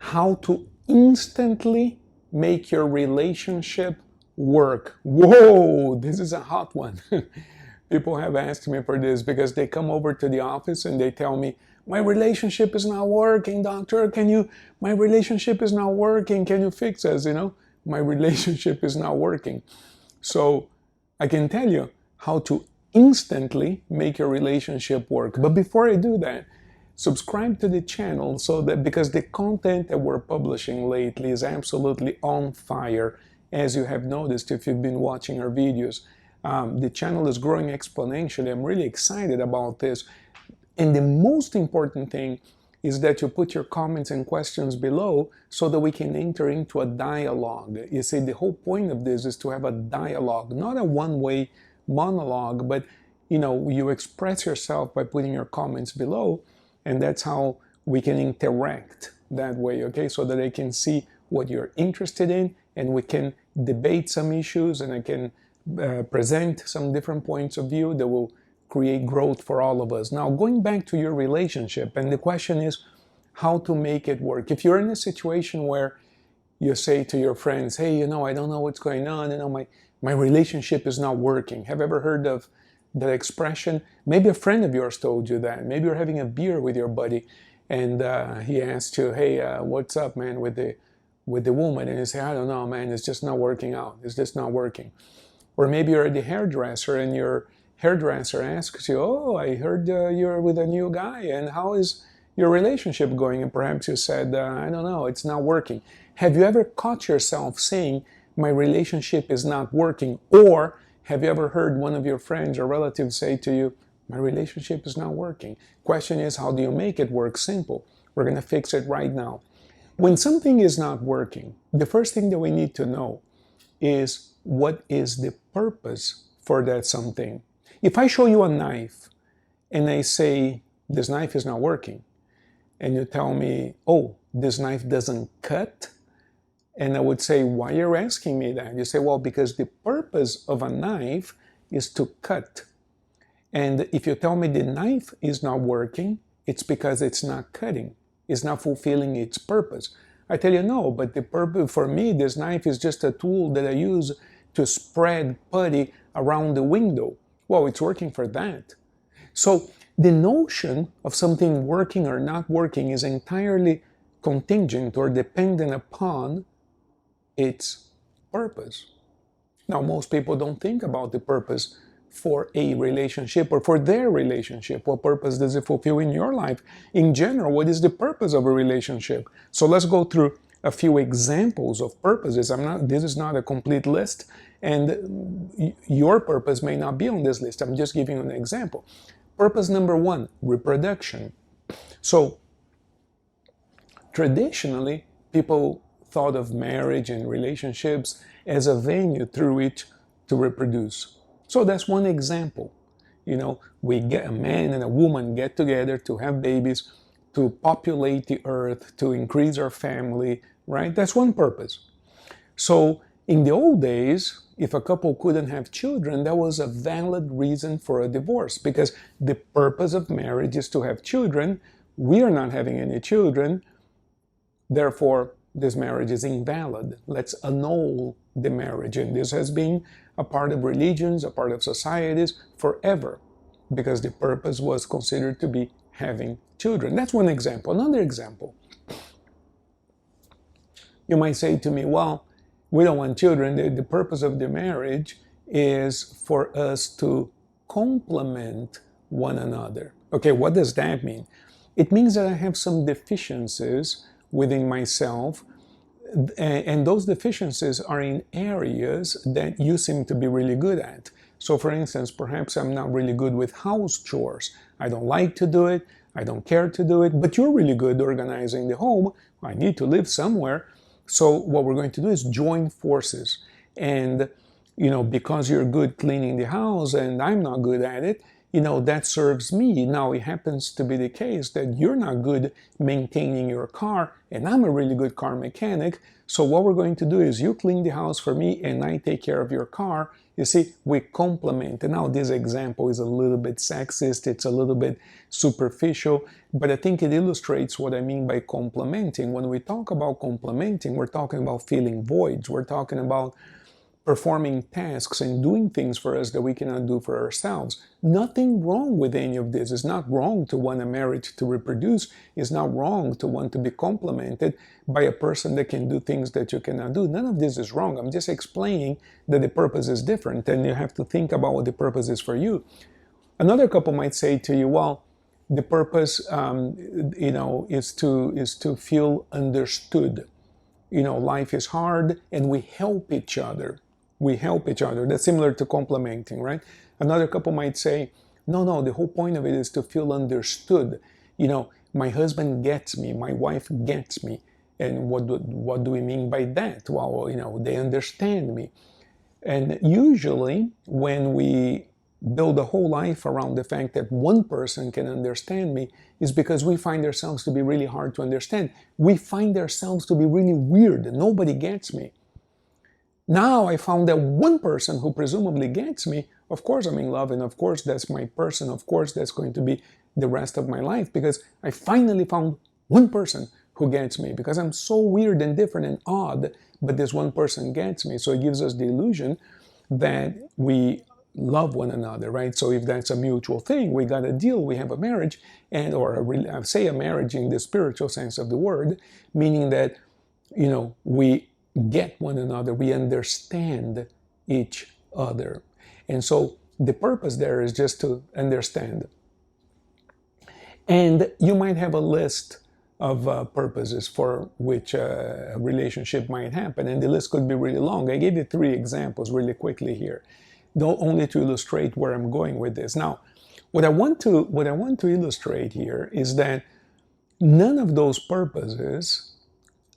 how to instantly make your relationship work. Whoa, this is a hot one. People have asked me for this because they come over to the office and they tell me, my relationship is not working, doctor. My relationship is not working. Can you fix us? My relationship is not working. So I can tell you how to instantly make your relationship work. But before I do that, subscribe to the channel because the content that we're publishing lately is absolutely on fire. As you have noticed if you've been watching our videos, the channel is growing exponentially. I'm really excited about this. And the most important thing is that you put your comments and questions below so that we can enter into a dialogue. You see, the whole point of this is to have a dialogue, not a one-way monologue, but you express yourself by putting your comments below, and that's how we can interact that way, okay? So that I can see what you're interested in, and we can debate some issues, and I can present some different points of view that will create growth for all of us. Now, going back to your relationship, and the question is how to make it work. If you're in a situation where you say to your friends, hey, I don't know what's going on, my relationship is not working. Have you ever heard of that expression? Maybe a friend of yours told you that. Maybe you're having a beer with your buddy, and he asked you, hey, what's up, man, with the woman? And you say, I don't know, man, it's just not working out. It's just not working. Or maybe you're at the hairdresser and your hairdresser asks you, oh, I heard you're with a new guy, and how is your relationship going? And perhaps you said, I don't know, it's not working. Have you ever caught yourself saying, my relationship is not working? Or have you ever heard one of your friends or relatives say to you, my relationship is not working? Question is, how do you make it work? Simple. We're going to fix it right now. When something is not working, the first thing that we need to know is what is the purpose for that something. If I show you a knife and I say, this knife is not working, and you tell me, oh, this knife doesn't cut, and I would say, why are you asking me that? You say, well, because the purpose of a knife is to cut. And if you tell me the knife is not working, it's because it's not cutting. It's not fulfilling its purpose. I tell you, no, but the purpose for me, this knife is just a tool that I use to spread putty around the window. Well, it's working for that. So the notion of something working or not working is entirely contingent or dependent upon its purpose. Now, most people don't think about the purpose for a relationship or for their relationship. What purpose does it fulfill in your life? In general, what is the purpose of a relationship? So let's go through a few examples of purposes. This is not a complete list, and your purpose may not be on this list. I'm just giving you an example. Purpose number one, reproduction. So traditionally, people thought of marriage and relationships as a venue through which to reproduce. So that's one example. We get a man and a woman get together to have babies, to populate the earth, to increase our family, right? That's one purpose. So in the old days, if a couple couldn't have children, that was a valid reason for a divorce, because the purpose of marriage is to have children. We are not having any children, therefore this marriage is invalid. Let's annul the marriage. And this has been a part of religions, a part of societies forever, because the purpose was considered to be having children. That's one example. Another example, you might say to me, well, we don't want children. The purpose of the marriage is for us to complement one another. Okay, what does that mean? It means that I have some deficiencies within myself, and those deficiencies are in areas that you seem to be really good at. So for instance, perhaps I'm not really good with house chores. I don't like to do it, I don't care to do it, but you're really good organizing the home. I need to live somewhere. So what we're going to do is join forces. And because you're good cleaning the house and I'm not good at it, that serves me. Now, it happens to be the case that you're not good maintaining your car, and I'm a really good car mechanic. So what we're going to do is you clean the house for me, and I take care of your car. You see, we complement. And now this example is a little bit sexist. It's a little bit superficial, but I think it illustrates what I mean by complementing. When we talk about complementing, we're talking about filling voids. We're talking about performing tasks and doing things for us that we cannot do for ourselves. Nothing wrong with any of this. It's not wrong to want a marriage to reproduce. It's not wrong to want to be complemented by a person that can do things that you cannot do. None of this is wrong. I'm just explaining that the purpose is different, and you have to think about what the purpose is for you. Another couple might say to you, well, the purpose is to feel understood. Life is hard, and we help each other. We help each other. That's similar to complementing, right? Another couple might say, no, the whole point of it is to feel understood. My husband gets me, my wife gets me. And what do we mean by that? Well, they understand me. And usually when we build a whole life around the fact that one person can understand me, is because we find ourselves to be really hard to understand. We find ourselves to be really weird. Nobody gets me. Now I found that one person who presumably gets me, of course I'm in love, and of course that's my person, of course that's going to be the rest of my life, because I finally found one person who gets me, because I'm so weird and different and odd, but this one person gets me. So it gives us the illusion that we love one another, right? So if that's a mutual thing, we got a deal, we have a marriage, I say a marriage in the spiritual sense of the word, meaning that, we get one another, we understand each other. And so the purpose there is just to understand. And you might have a list of purposes for which a relationship might happen, and the list could be really long. I gave you 3 examples really quickly here, though only to illustrate where I'm going with this. Now, what I want to illustrate here is that none of those purposes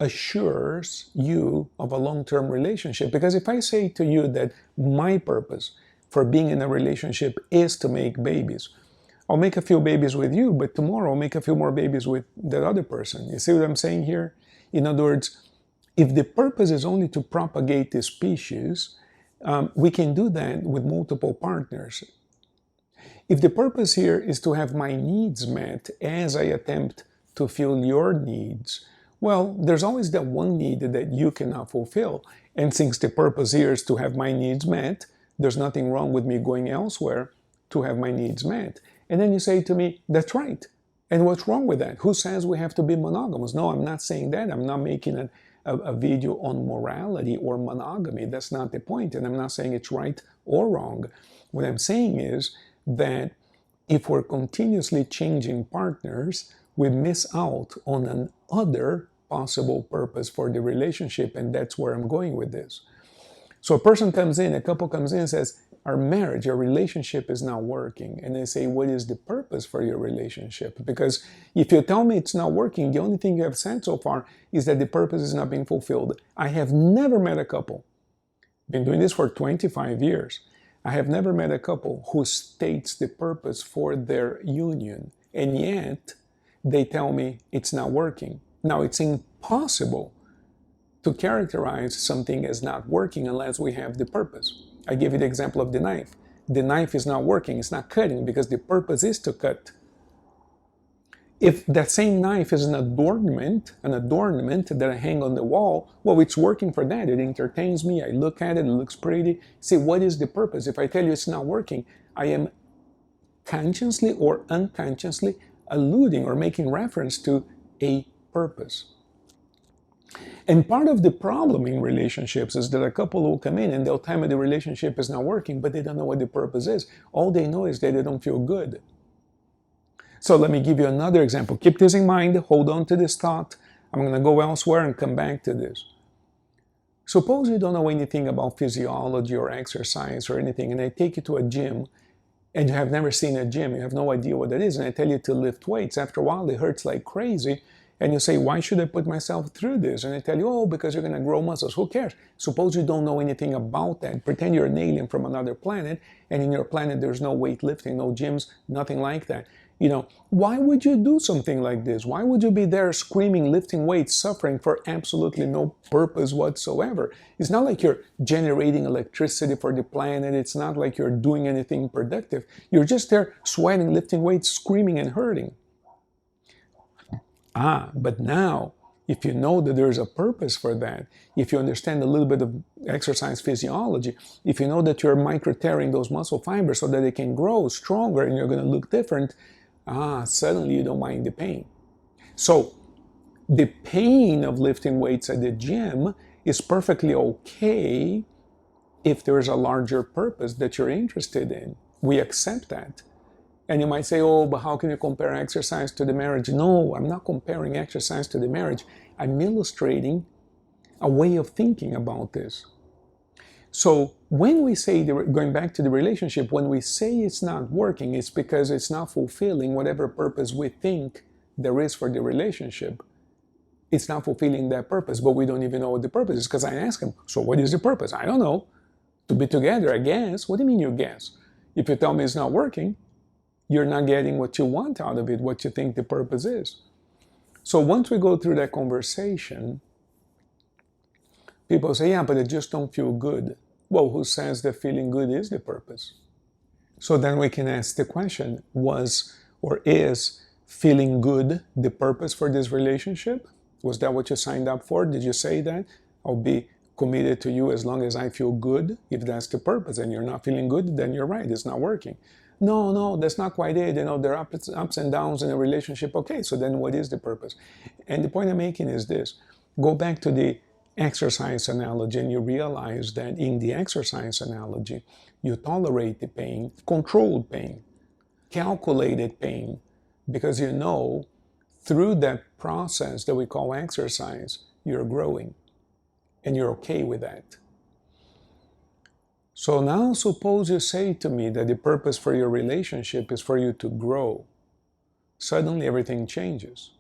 assures you of a long-term relationship. Because if I say to you that my purpose for being in a relationship is to make babies, I'll make a few babies with you, but tomorrow I'll make a few more babies with that other person. You see what I'm saying here? In other words, if the purpose is only to propagate the species, we can do that with multiple partners. If the purpose here is to have my needs met as I attempt to fill your needs, well, there's always that one need that you cannot fulfill. And since the purpose here is to have my needs met, there's nothing wrong with me going elsewhere to have my needs met. And then you say to me, that's right. And what's wrong with that? Who says we have to be monogamous? No, I'm not saying that. I'm not making a video on morality or monogamy. That's not the point. And I'm not saying it's right or wrong. What I'm saying is that if we're continuously changing partners, we miss out on another possible purpose for the relationship, and that's where I'm going with this. So a couple comes in and says, our marriage, our relationship is not working. And I say, what is the purpose for your relationship? Because if you tell me it's not working, the only thing you have said so far is that the purpose is not being fulfilled. I have never met a couple, been doing this for 25 years, I have never met a couple who states the purpose for their union, and yet they tell me it's not working. Now, it's impossible to characterize something as not working unless we have the purpose. I give you the example of the knife. The knife is not working, it's not cutting, because the purpose is to cut. If that same knife is an adornment that I hang on the wall, well, it's working for that. It entertains me, I look at it, it looks pretty. See, what is the purpose? If I tell you it's not working, I am consciously or unconsciously alluding or making reference to a purpose. And part of the problem in relationships is that a couple will come in and they'll tell me the relationship is not working, but they don't know what the purpose is. All they know is that they don't feel good. So let me give you another example. Keep this in mind. Hold on to this thought. I'm going to go elsewhere and come back to this. Suppose you don't know anything about physiology or exercise or anything, and I take you to a gym, and you have never seen a gym. You have no idea what it is, and I tell you to lift weights. After a while, it hurts like crazy, And you say, why should I put myself through this? And I tell you, oh, because you're going to grow muscles. Who cares? Suppose you don't know anything about that. Pretend you're an alien from another planet, and in your planet there's no weightlifting, no gyms, nothing like that. Why would you do something like this? Why would you be there screaming, lifting weights, suffering for absolutely no purpose whatsoever? It's not like you're generating electricity for the planet. It's not like you're doing anything productive. You're just there sweating, lifting weights, screaming and hurting. But now, if you know that there's a purpose for that, if you understand a little bit of exercise physiology, if you know that you're micro-tearing those muscle fibers so that they can grow stronger and you're going to look different, suddenly you don't mind the pain. So the pain of lifting weights at the gym is perfectly okay if there's a larger purpose that you're interested in. We accept that. And you might say, oh, but how can you compare exercise to the marriage? No, I'm not comparing exercise to the marriage. I'm illustrating a way of thinking about this. So when we say, going back to the relationship, when we say it's not working, it's because it's not fulfilling whatever purpose we think there is for the relationship. It's not fulfilling that purpose, but we don't even know what the purpose is, because I ask him, so what is the purpose? I don't know. To be together, I guess. What do you mean you guess? If you tell me it's not working, you're not getting what you want out of it, what you think the purpose is. So once we go through that conversation, people say, yeah, but I just don't feel good. Well, who says that feeling good is the purpose? So then we can ask the question, was or is feeling good the purpose for this relationship? Was that what you signed up for? Did you say that? I'll be committed to you as long as I feel good. If that's the purpose and you're not feeling good, then you're right, it's not working. No, that's not quite it. There are ups and downs in a relationship. Okay, so then what is the purpose? And the point I'm making is this. Go back to the exercise analogy and you realize that in the exercise analogy, you tolerate the pain, controlled pain, calculated pain, because you know through that process that we call exercise, you're growing and you're okay with that. So now suppose you say to me that the purpose for your relationship is for you to grow. Suddenly everything changes.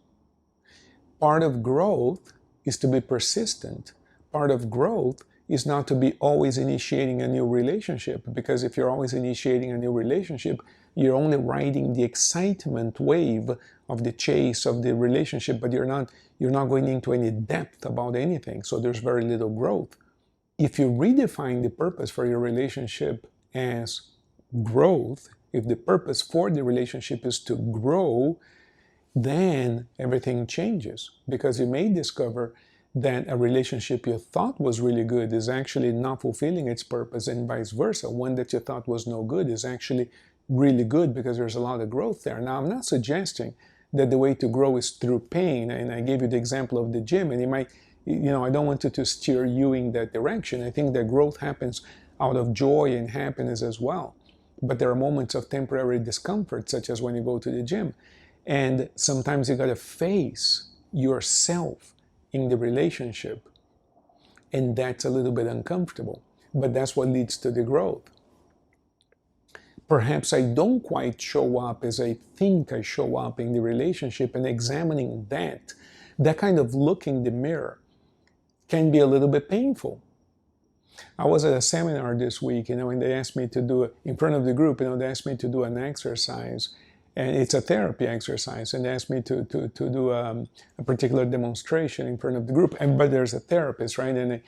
Part of growth is to be persistent. Part of growth is not to be always initiating a new relationship, because if you're always initiating a new relationship, you're only riding the excitement wave of the chase of the relationship, but you're not going into any depth about anything. So there's very little growth. If you redefine the purpose for your relationship as growth, if the purpose for the relationship is to grow, then everything changes, because you may discover that a relationship you thought was really good is actually not fulfilling its purpose, and vice versa. One that you thought was no good is actually really good because there's a lot of growth there. Now, I'm not suggesting that the way to grow is through pain, and I gave you the example of the gym, and you might, I don't want to steer you in that direction. I think that growth happens out of joy and happiness as well. But there are moments of temporary discomfort, such as when you go to the gym. And sometimes you got to face yourself in the relationship. And that's a little bit uncomfortable. But that's what leads to the growth. Perhaps I don't quite show up as I think I show up in the relationship, and examining that kind of look in the mirror can be a little bit painful. I was at a seminar this week, and they asked me to do, in front of the group, they asked me to do an exercise, and it's a therapy exercise, and they asked me to do a particular demonstration in front of the group, but there's a therapist, right? And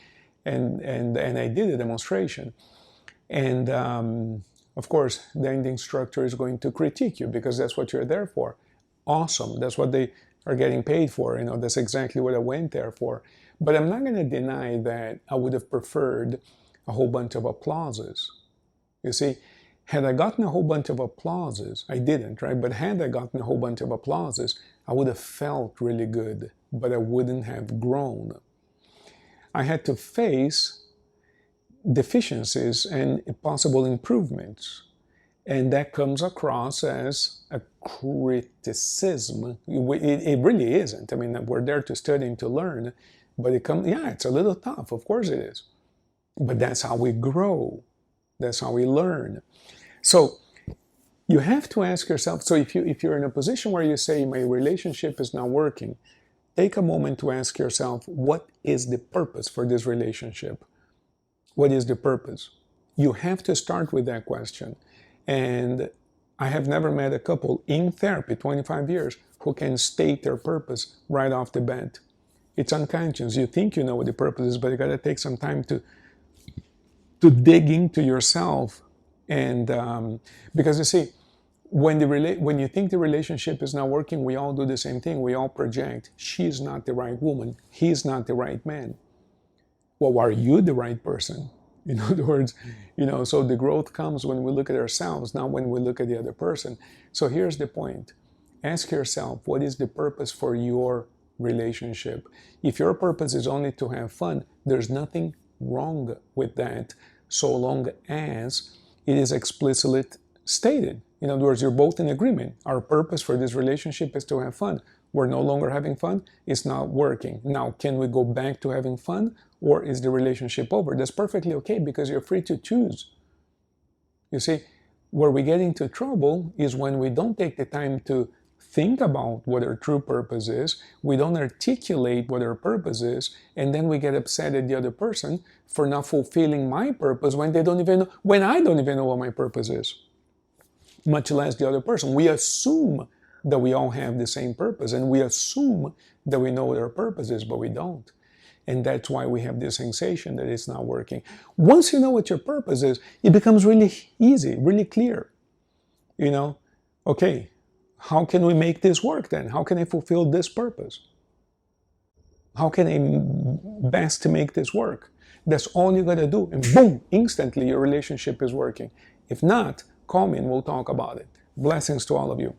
I did a demonstration, and of course, the instructor is going to critique you because that's what you're there for. Awesome, that's what they are getting paid for. That's exactly what I went there for. But I'm not going to deny that I would have preferred a whole bunch of applauses. You see, had I gotten a whole bunch of applauses, I didn't, right? But had I gotten a whole bunch of applauses, I would have felt really good, but I wouldn't have grown. I had to face deficiencies and possible improvements. And that comes across as a criticism. It really isn't. We're there to study and to learn. But it's a little tough. Of course it is. But that's how we grow. That's how we learn. So you have to ask yourself, so if you're in a position where you say, my relationship is not working, take a moment to ask yourself, what is the purpose for this relationship? What is the purpose? You have to start with that question. And I have never met a couple in therapy, 25 years, who can state their purpose right off the bat. It's unconscious. You think you know what the purpose is, but you got to take some time to dig into yourself. And because you see, when you think the relationship is not working, we all do the same thing. We all project, she's not the right woman, he's not the right man. Well, are you the right person? In other words, so the growth comes when we look at ourselves, not when we look at the other person. So here's the point. Ask yourself, what is the purpose for your relationship? If your purpose is only to have fun, there's nothing wrong with that, so long as it is explicitly stated. In other words, you're both in agreement. Our purpose for this relationship is to have fun. We're no longer having fun. It's not working. Now, can we go back to having fun, or is the relationship over? That's perfectly okay, because you're free to choose. You see, where we get into trouble is when we don't take the time to think about what our true purpose is, we don't articulate what our purpose is, and then we get upset at the other person for not fulfilling my purpose when I don't even know what my purpose is, much less the other person. We assume that we all have the same purpose, and we assume that we know what our purpose is, but we don't. And that's why we have this sensation that it's not working. Once you know what your purpose is, it becomes really easy, really clear. Okay, how can we make this work then? How can I fulfill this purpose? How can I best make this work? That's all you gotta do. And boom, instantly your relationship is working. If not, call me and we'll talk about it. Blessings to all of you.